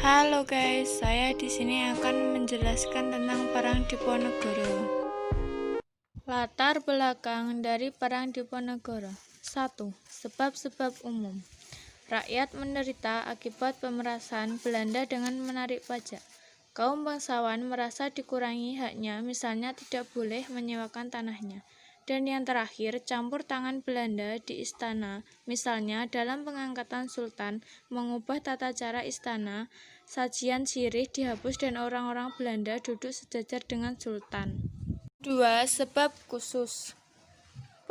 Halo guys, saya di sini akan menjelaskan tentang Perang Diponegoro. Latar belakang dari Perang Diponegoro. 1. Sebab-sebab umum. Rakyat menderita akibat pemerasan Belanda dengan menarik pajak. Kaum bangsawan merasa dikurangi haknya, misalnya tidak boleh menyewakan tanahnya. Dan yang terakhir, campur tangan Belanda di istana, misalnya dalam pengangkatan sultan, mengubah tata cara istana, sajian sirih dihapus dan orang-orang Belanda duduk sejajar dengan sultan. 2. Sebab khusus.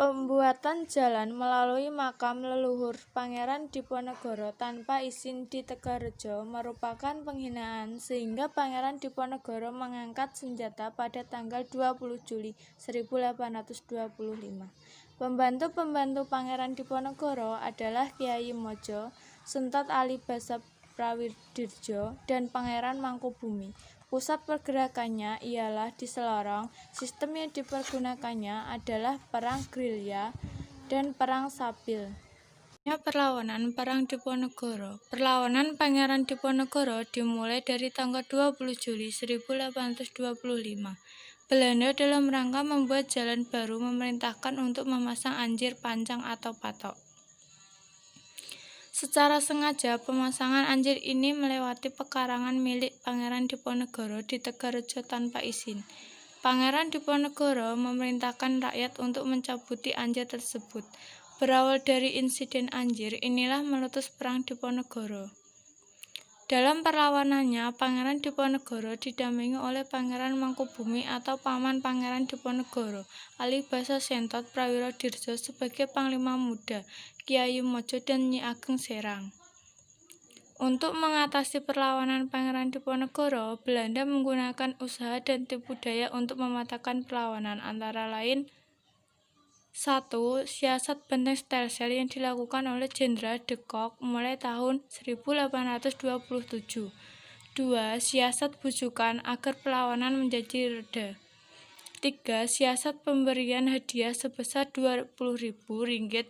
Pembuatan jalan melalui makam leluhur Pangeran Diponegoro tanpa izin di Tegarejo merupakan penghinaan sehingga Pangeran Diponegoro mengangkat senjata pada tanggal 20 Juli 1825. Pembantu-pembantu Pangeran Diponegoro adalah Kyai Mojo, Sentot Ali Basa Prawidirjo, dan Pangeran Mangkubumi. Pusat pergerakannya ialah di Selorong. Sistem yang dipergunakannya adalah perang gerilya dan perang sapil. Perlawanan Perang Diponegoro. Perlawanan Pangeran Diponegoro dimulai dari tanggal 20 Juli 1825. Belanda dalam rangka membuat jalan baru memerintahkan untuk memasang anjir pancang atau patok. Secara sengaja, pemasangan anjir ini melewati pekarangan milik Pangeran Diponegoro di Tegarejo tanpa izin. Pangeran Diponegoro memerintahkan rakyat untuk mencabuti anjir tersebut. Berawal dari insiden anjir, inilah meletus Perang Diponegoro. Dalam perlawanannya, Pangeran Diponegoro didampingi oleh Pangeran Mangkubumi atau Paman Pangeran Diponegoro, Ali Basa Sentot Prawidirjo sebagai Panglima Muda, Kyai Mojo dan Nyi Ageng Serang. Untuk mengatasi perlawanan Pangeran Diponegoro, Belanda menggunakan usaha dan tipu daya untuk mematahkan perlawanan, antara lain 1. Siasat benteng Stelsel yang dilakukan oleh Jenderal de Kock mulai tahun 1827. 2. Siasat bujukan agar perlawanan menjadi reda. 3. Siasat pemberian hadiah sebesar Rp20.000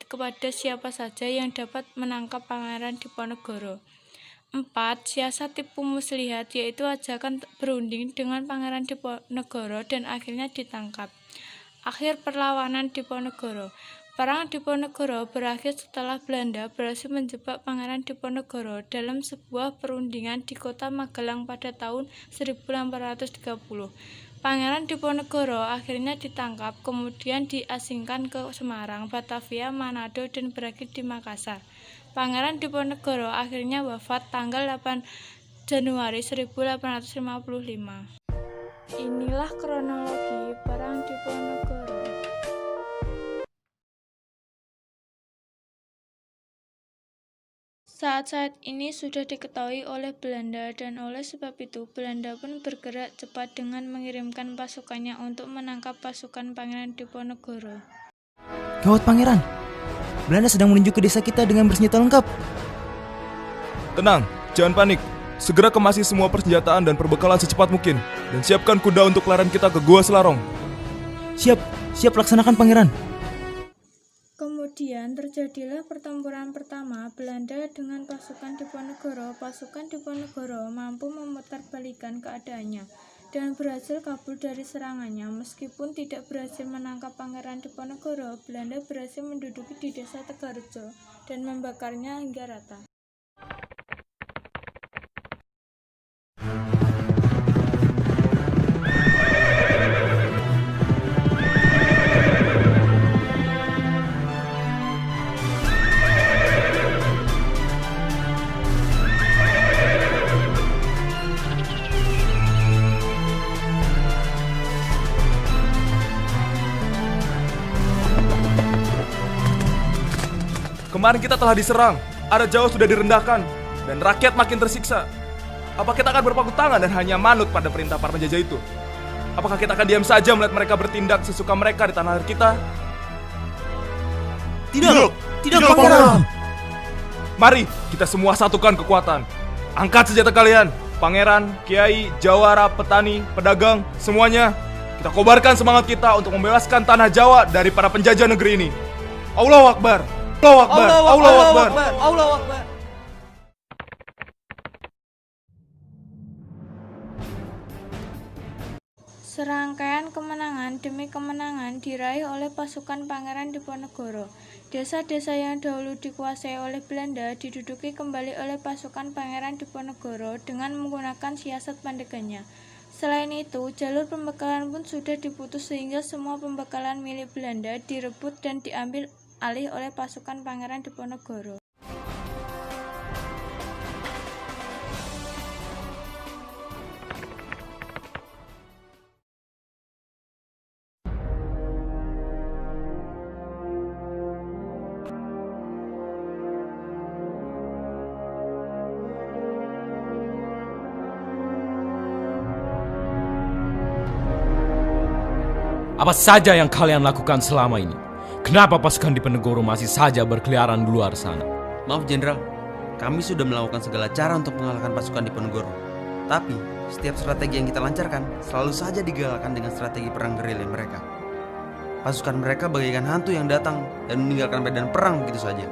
kepada siapa saja yang dapat menangkap Pangeran Diponegoro. 4. Siasat tipu muslihat, yaitu ajakan berunding dengan Pangeran Diponegoro dan akhirnya ditangkap. Akhir perlawanan Diponegoro. Perang Diponegoro berakhir setelah Belanda berhasil menjebak Pangeran Diponegoro dalam sebuah perundingan di kota Magelang pada tahun 1830. Pangeran Diponegoro akhirnya ditangkap, kemudian diasingkan ke Semarang, Batavia, Manado, dan berakhir di Makassar. Pangeran Diponegoro akhirnya wafat tanggal 8 Januari 1855. Inilah kronologi Perang Diponegoro. Saat-saat ini sudah diketahui oleh Belanda dan oleh sebab itu Belanda pun bergerak cepat dengan mengirimkan pasukannya untuk menangkap pasukan Pangeran Diponegoro. Gawat Pangeran, Belanda sedang menuju ke desa kita dengan bersenjata lengkap. Tenang, jangan panik. Segera kemasi semua persenjataan dan perbekalan secepat mungkin. Dan siapkan kuda untuk larian kita ke Gua Selarong. Siap laksanakan Pangeran. Kemudian terjadilah pertempuran pertama Belanda dengan pasukan Diponegoro. Pasukan Diponegoro mampu memutarbalikkan keadaannya dan berhasil kabur dari serangannya. Meskipun tidak berhasil menangkap Pangeran Diponegoro, Belanda berhasil menduduki di desa Tegarejo dan membakarnya hingga rata. Kemarin kita telah diserang, ada Jawa sudah direndahkan, dan rakyat makin tersiksa. Apa kita akan berpangku tangan dan hanya manut pada perintah para penjajah itu? Apakah kita akan diam saja melihat mereka bertindak sesuka mereka di tanah air kita? Tidak Pangeran. Mari kita semua satukan kekuatan. Angkat senjata kalian, Pangeran, Kiai, Jawara, petani, pedagang, semuanya. Kita kobarkan semangat kita untuk membebaskan tanah Jawa dari para penjajah negeri ini. Allahu Akbar. Allahu Akbar. Allahu Akbar. Allahu Akbar. Serangkaian kemenangan demi kemenangan diraih oleh pasukan Pangeran Diponegoro. Desa-desa yang dahulu dikuasai oleh Belanda diduduki kembali oleh pasukan Pangeran Diponegoro dengan menggunakan siasat pandeganya. Selain itu, jalur pembekalan pun sudah diputus sehingga semua pembekalan milik Belanda direbut dan diambil alih oleh pasukan Pangeran Diponegoro. Apa saja yang kalian lakukan selama ini? Kenapa pasukan Diponegoro masih saja berkeliaran di luar sana? Maaf Jenderal, kami sudah melakukan segala cara untuk mengalahkan pasukan Diponegoro. Tapi, setiap strategi yang kita lancarkan selalu saja digagalkan dengan strategi perang gerilya mereka. Pasukan mereka bagaikan hantu yang datang dan meninggalkan medan perang begitu saja.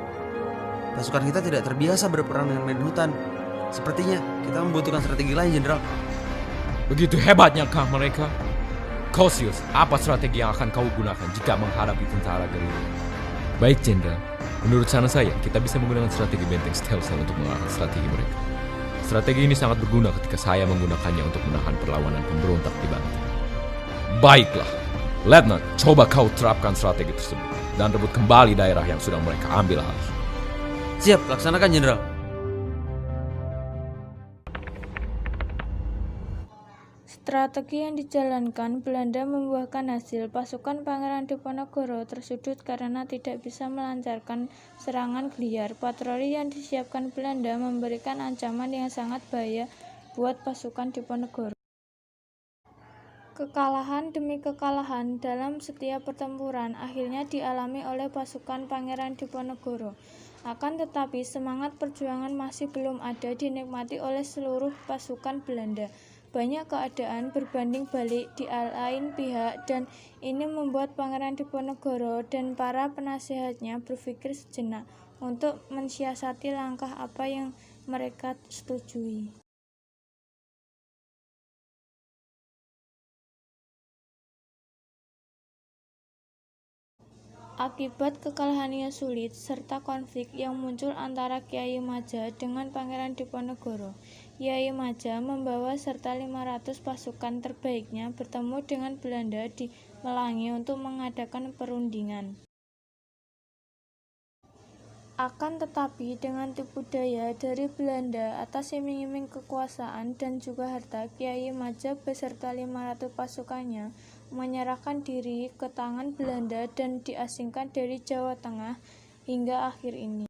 Pasukan kita tidak terbiasa berperang dengan medan hutan. Sepertinya kita membutuhkan strategi lain, Jenderal. Begitu hebatnyakah mereka? Cassius, apa strategi yang akan kau gunakan jika menghadapi tentara gerilya? Baik, Jenderal. Menurut saran saya, kita bisa menggunakan strategi benteng stealth untuk mengalahkan strategi mereka. Strategi ini sangat berguna ketika saya menggunakannya untuk menahan perlawanan pemberontak di Banten. Baiklah, Letnan, coba kau terapkan strategi tersebut dan rebut kembali daerah yang sudah mereka ambil alih. Siap, laksanakan, Jenderal. Strategi yang dijalankan Belanda membuahkan hasil. Pasukan Pangeran Diponegoro tersudut karena tidak bisa melancarkan serangan geliar. Patroli yang disiapkan Belanda memberikan ancaman yang sangat bahaya buat pasukan Diponegoro. Kekalahan demi kekalahan dalam setiap pertempuran akhirnya dialami oleh pasukan Pangeran Diponegoro. Akan tetapi semangat perjuangan masih belum ada dinikmati oleh seluruh pasukan Belanda. Banyak keadaan berbanding balik di lain pihak dan ini membuat Pangeran Diponegoro dan para penasehatnya berpikir sejenak untuk mensiasati langkah apa yang mereka setujui. Akibat kekalahan yang sulit serta konflik yang muncul antara Kyai Maja dengan Pangeran Diponegoro, Kyai Maja membawa serta 500 pasukan terbaiknya bertemu dengan Belanda di Melangi untuk mengadakan perundingan. Akan tetapi dengan tipu daya dari Belanda atas iming-iming kekuasaan dan juga harta, Kyai Maja beserta 500 pasukannya menyerahkan diri ke tangan Belanda dan diasingkan dari Jawa Tengah hingga akhir ini.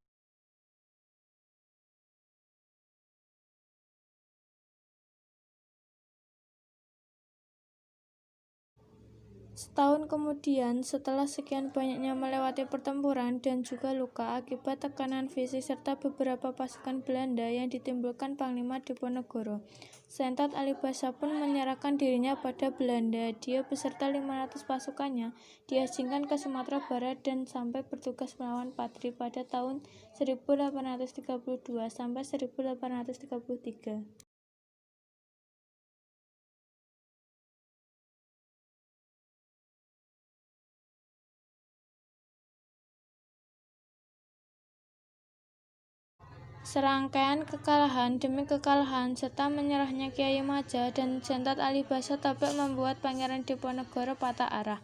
Setahun kemudian, setelah sekian banyaknya melewati pertempuran dan juga luka akibat tekanan fisik serta beberapa pasukan Belanda yang ditimbulkan Panglima Diponegoro, Sentot Alibasa pun menyerahkan dirinya pada Belanda. Dia beserta 500 pasukannya diasingkan ke Sumatera Barat dan sampai bertugas melawan Patri pada tahun 1832 sampai 1833. Serangkaian kekalahan demi kekalahan serta menyerahnya Kyai Maja dan Sentot Alibasa dapat membuat Pangeran Diponegoro patah arah.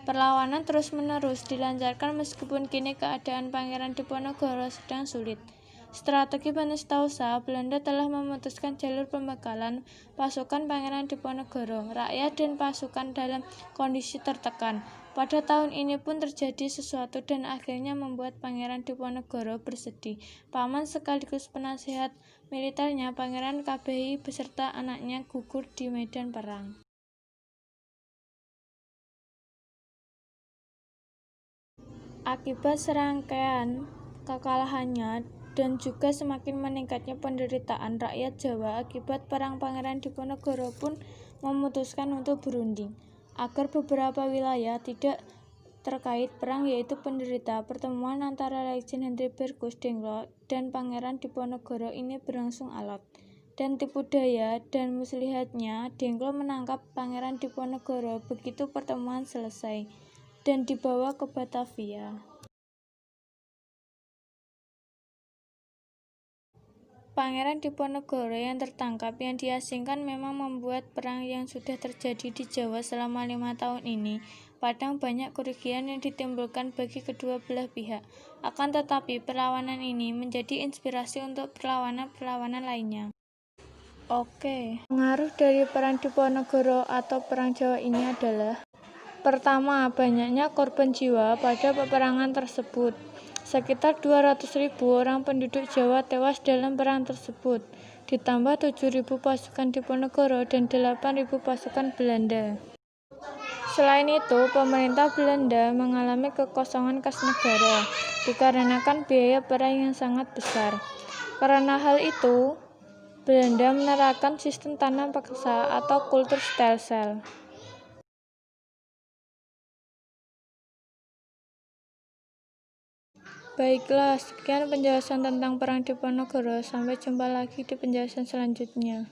Perlawanan terus-menerus dilancarkan meskipun kini keadaan Pangeran Diponegoro sedang sulit. Strategi Banestausa, Belanda telah memutuskan jalur pembekalan pasukan Pangeran Diponegoro. Rakyat dan pasukan dalam kondisi tertekan. Pada tahun ini pun terjadi sesuatu dan akhirnya membuat Pangeran Diponegoro bersedih. Paman sekaligus penasehat militernya Pangeran Kabehi beserta anaknya gugur di medan perang. Akibat serangkaian kekalahannya dan juga semakin meningkatnya penderitaan rakyat Jawa akibat perang, Pangeran Diponegoro pun memutuskan untuk berunding agar beberapa wilayah tidak terkait perang yaitu penderita. Pertemuan antara Legend Hendrik Berkus Dengklok dan Pangeran Diponegoro ini berlangsung alot. dan tipu daya dan muslihatnya, Dengkul menangkap Pangeran Diponegoro begitu pertemuan selesai dan dibawa ke Batavia. Pangeran Diponegoro yang tertangkap yang diasingkan memang membuat perang yang sudah terjadi di Jawa selama 5 tahun ini. Padang banyak kerugian yang ditimbulkan bagi kedua belah pihak. Akan tetapi perlawanan ini menjadi inspirasi untuk perlawanan-perlawanan lainnya. Oke, pengaruh dari perang Diponegoro atau perang Jawa ini adalah: pertama, banyaknya korban jiwa pada peperangan tersebut. Sekitar 200.000 orang penduduk Jawa tewas dalam perang tersebut, ditambah 7.000 pasukan Diponegoro dan 8.000 pasukan Belanda. Selain itu, pemerintah Belanda mengalami kekosongan kas negara dikarenakan biaya perang yang sangat besar. Karena hal itu, Belanda menerapkan sistem tanam paksa atau kultur stelsel. Baiklah, sekian penjelasan tentang perang Diponegoro. Sampai jumpa lagi di penjelasan selanjutnya.